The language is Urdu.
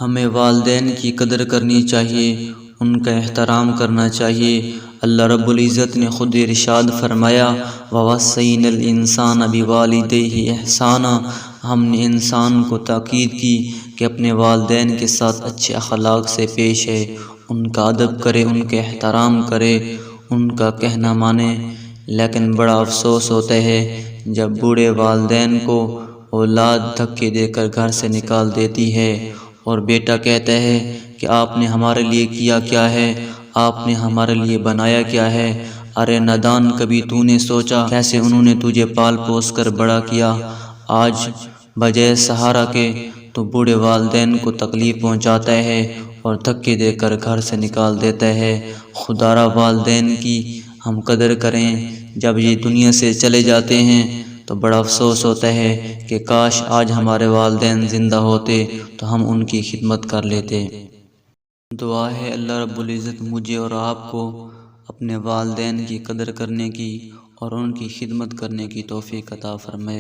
ہمیں والدین کی قدر کرنی چاہیے، ان کا احترام کرنا چاہیے۔ اللہ رب العزت نے خود ارشاد فرمایا وَوَصَّيْنَا الْإِنسَانَ بِوَالِدَيْهِ إِحْسَانًا، ہم نے انسان کو تاکید کی کہ اپنے والدین کے ساتھ اچھے اخلاق سے پیش ہے، ان کا ادب کرے، ان کا احترام کرے، ان کا کہنا مانے۔ لیکن بڑا افسوس ہوتا ہے جب بوڑھے والدین کو اولاد دھکے دے کر گھر سے نکال دیتی ہے اور بیٹا کہتا ہے کہ آپ نے ہمارے لیے کیا کیا ہے، آپ نے ہمارے لیے بنایا کیا ہے؟ ارے نادان، کبھی تو نے سوچا کیسے انہوں نے تجھے پال پوس کر بڑا کیا؟ آج بجائے سہارا کے تو بوڑھے والدین کو تکلیف پہنچاتا ہے اور دھکے دے کر گھر سے نکال دیتا ہے۔ خدارا والدین کی ہم قدر کریں، جب یہ دنیا سے چلے جاتے ہیں تو بڑا افسوس ہوتا ہے کہ کاش آج ہمارے والدین زندہ ہوتے تو ہم ان کی خدمت کر لیتے۔ دعا ہے اللہ رب العزت مجھے اور آپ کو اپنے والدین کی قدر کرنے کی اور ان کی خدمت کرنے کی توفیق عطا فرمائے۔